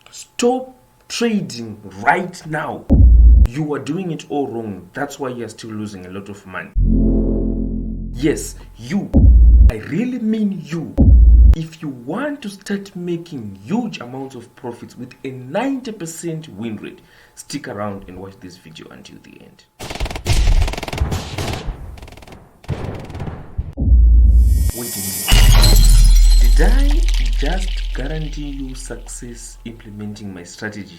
Stop trading right now. You are doing it all wrong. That's why you are still losing a lot of money. Yes, you. I really mean you. If you want to start making huge amounts of profits with a 90% win rate, stick around and watch this video until the end. Wait a minute. Did I just guarantee you success implementing my strategy?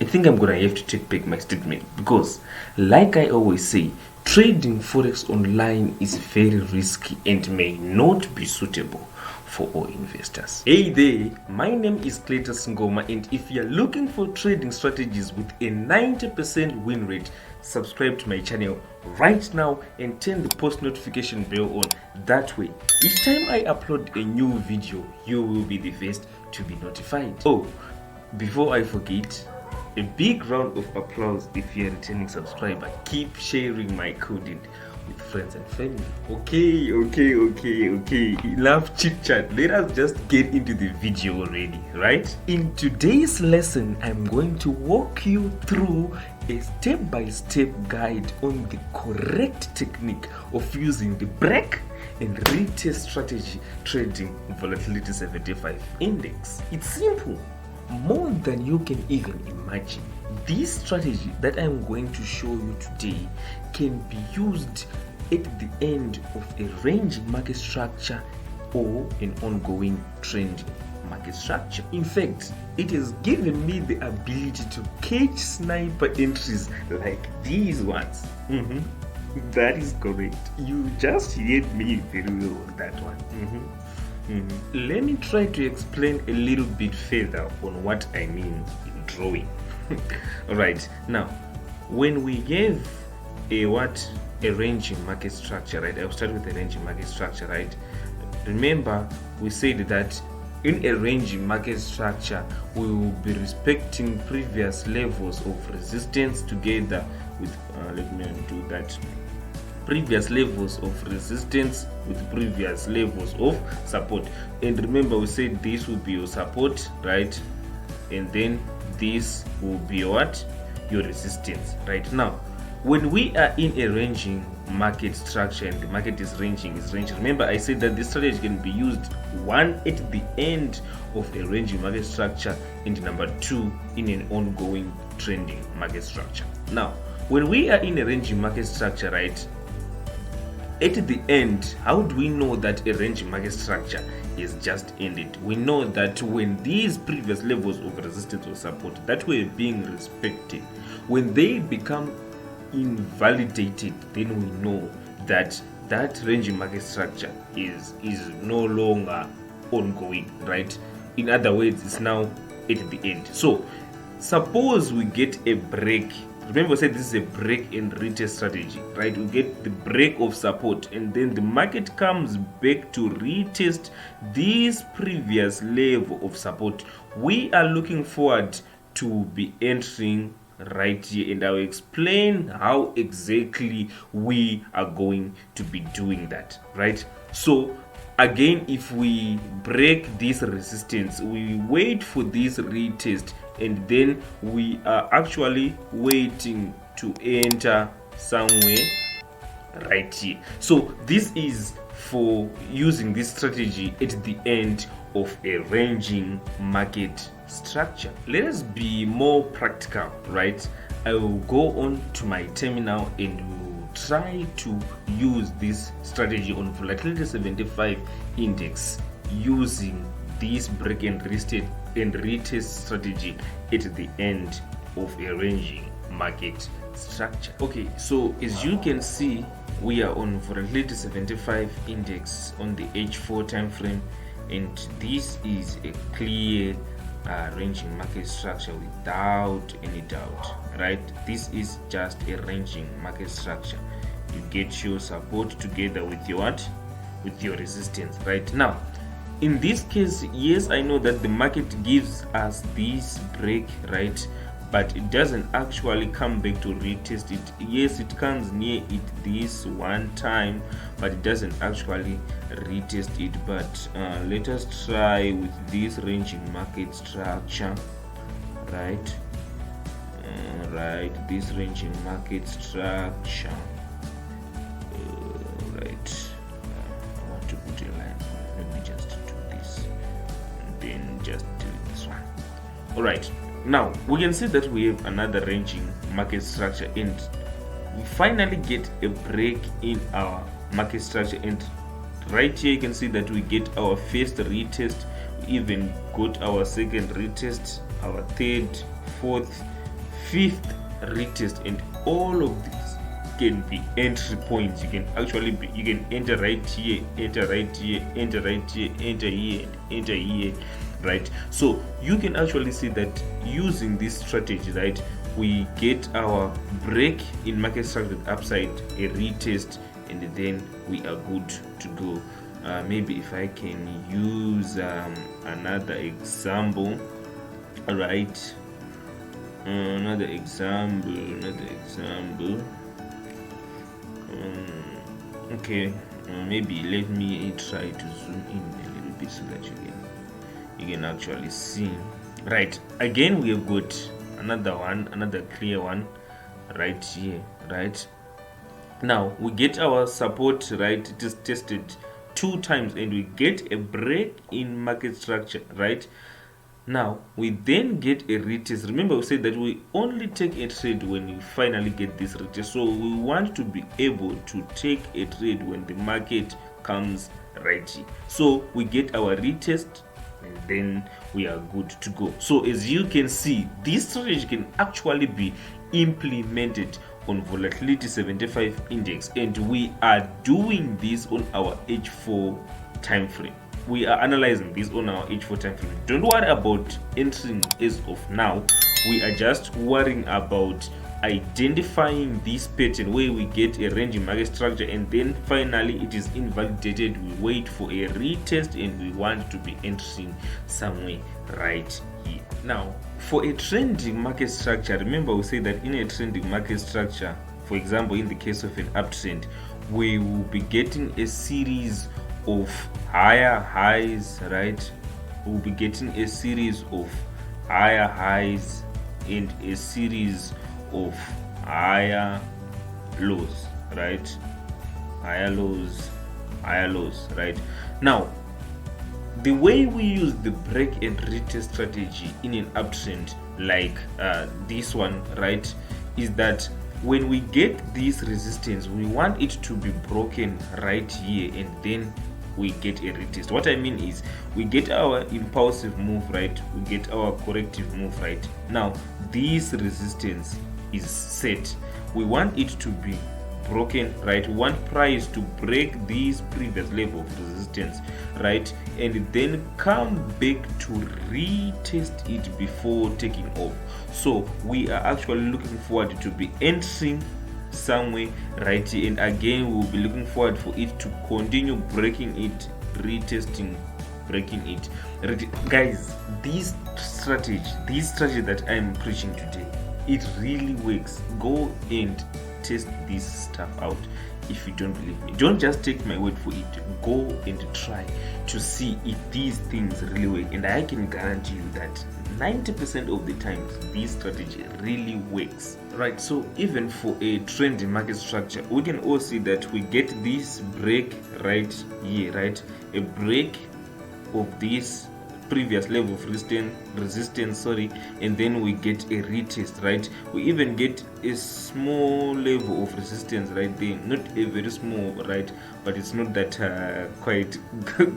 I think I'm gonna have to take back my statement because, like I always say, trading forex online is very risky and may not be suitable for all investors. Hey there, my name is Cletus Ngoma, and if you're looking for trading strategies with a 90% win rate, subscribe to my channel right now and turn the post notification bell on. That way, each time I upload a new video, you will be the first to be notified. Oh, before I forget, a big round of applause if you're a returning subscriber. Keep sharing my content with friends and family. Okay. Enough chit chat. Let us just get into the video already, right? In today's lesson, I'm going to walk you through a step-by-step guide on the correct technique of using the break and retest strategy trading Volatility 75 index. It's simple, more than you can even imagine. This strategy that I'm going to show you today can be used at the end of a ranging market structure or an ongoing trending market structure. In fact, it has given me the ability to catch sniper entries like these ones. That is correct. You just heard me very well on that one. Let me try to explain a little bit further on what I mean in drawing. Alright, now when we have a ranging market structure, right? I'll start with a ranging market structure, right? Remember, we said that in a ranging market structure, we will be respecting previous levels of resistance together with let me do that. Previous levels of resistance with previous levels of support. And remember, we said this will be your support, right? And then this will be what? Your resistance. Right now, when we are in a ranging market structure and the market is ranging, remember I said that this strategy can be used, one, at the end of a ranging market structure, and number two, in an ongoing trending market structure. Now, when we are in a ranging market structure, right, at the end, how do we know that a ranging market structure is just ended? We know that when these previous levels of resistance or support that were being respected, when they become invalidated, then we know that that ranging market structure is no longer ongoing, right? In other words, it's now at the end. So suppose we get a break. Remember, I said this is a break and retest strategy, right? We get the break of support and then the market comes back to retest this previous level of support. We are looking forward to be entering right here, and I'll explain how exactly we are going to be doing that, right? So again, if we break this resistance, we wait for this retest, and then we are actually waiting to enter somewhere right here. So this is for using this strategy at the end of a ranging market structure. Let us be more practical, right? I will go on to my terminal and we will try to use this strategy on Volatility 75 index using this break and retest strategy at the end of a ranging market structure. Okay, so as you can see, we are on Volatility 75 index on the H4 time frame, and this is a clear ranging market structure without any doubt, right? This is just a ranging market structure. You get your support together with your what? With your resistance. Right now, in this case, yes, I know that the market gives us this break, right? but it doesn't actually come back to retest it. Yes, it comes near it this one time, but it doesn't actually retest it. But let us try with this ranging market structure, right? This ranging market structure, right? I want to put a line. Let me just do this and then just do this one. All right. Now we can see that we have another ranging market structure, and we finally get a break in our market structure. And right here you can see that we get our first retest, we even got our second retest, our third, fourth, fifth retest, and all of these can be entry points. You can actually you can enter right here, enter right here, enter right here, enter here, and enter here, right? So you can actually see that using this strategy, right, we get our break in market structure upside, a retest, and then we are good to go. Maybe if I can use another example, all right? Another example. Okay, maybe let me try to zoom in a little bit so that you can actually see. Right, again we have got another clear one right here. Right now we get our support, right? It is tested 2 times and we get a break in market structure, right? Now we then get a retest. Remember, we said that we only take a trade when we finally get this retest. So we want to be able to take a trade when the market comes right here. So we get our retest and then we are good to go. So as you can see, this strategy can actually be implemented on Volatility 75 index, and we are doing this on our H4 time frame. We are analyzing this on our H4 time frame. Don't worry about entering as of now. We are just worrying about identifying this pattern where we get a ranging market structure and then finally it is invalidated. We wait for a retest and we want to be entering somewhere right here. Now for a trending market structure, remember we say that in a trending market structure, for example in the case of an uptrend, we will be getting a series of higher highs, right? We'll be getting a series of higher highs and a series of higher lows, right? Higher lows, right? Now the way we use the break and retest strategy in an uptrend like this one, right, is that when we get this resistance, we want it to be broken right here and then we get a retest. What I mean is we get our impulsive move, right? We get our corrective move, right? Now this resistance is set. We want it to be broken, right? We want price to break this previous level of resistance, right? And then come back to retest it before taking off. So we are actually looking forward to be entering somewhere right here, and again we'll be looking forward for it to continue breaking it, retesting, breaking it. Guys, this strategy that I'm preaching today, it really works. Go and test this stuff out. If you don't believe me, don't just take my word for it. Go and try to see if these things really work, and I can guarantee you that 90% of the times this strategy really works, right? So even for a trending market structure, we can all see that we get this break right here, right? A break of this previous level of resistance, and then we get a retest, right? We even get a small level of resistance right there, not a very small, right, but it's not that quite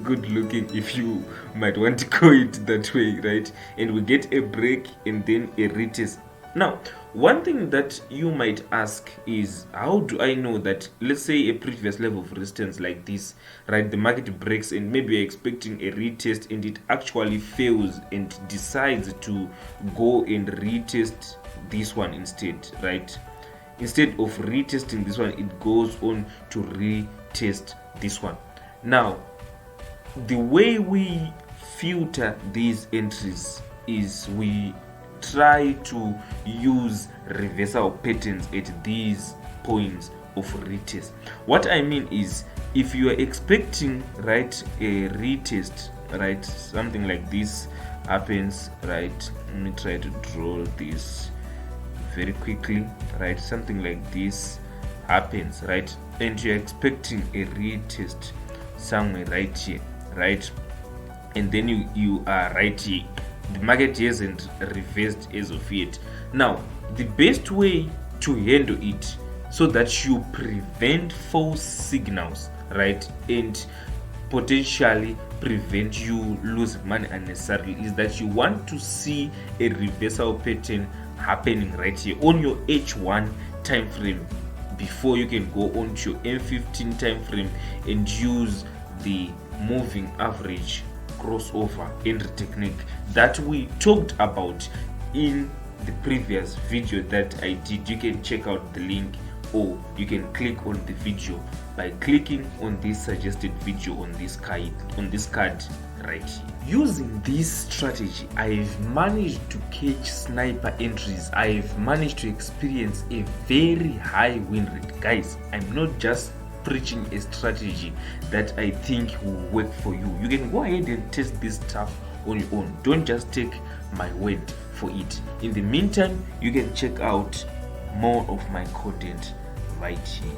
good looking, if you might want to call it that way, right? And we get a break and then a retest. Now one thing that you might ask is, how do I know that, let's say a previous level of resistance like this, right, the market breaks and maybe you're expecting a retest and it actually fails and decides to go and retest this one instead, right? Instead of retesting this one, it goes on to retest this one. Now the way we filter these entries is we try to use reversal patterns at these points of retest. What I mean is, if you are expecting, right, a retest, right, something like this happens, right, let me try to draw this very quickly, right, something like this happens, right, and you're expecting a retest somewhere right here, right, and then you are right here, the market hasn't reversed as of yet. Now the best way to handle it so that you prevent false signals, right, and potentially prevent you losing money unnecessarily, is that you want to see a reversal pattern happening right here on your H1 time frame before you can go on to your M15 time frame and use the moving average crossover entry technique that we talked about in the previous video that I did. You can check out the link, or you can click on the video by clicking on this suggested video on this card right here. Using this strategy, I've managed to catch sniper entries. I've managed to experience a very high win rate. Guys, I'm not just preaching a strategy that I think will work for you. You can go ahead and test this stuff on your own. Don't just take my word for it. In the meantime, you can check out more of my content right here.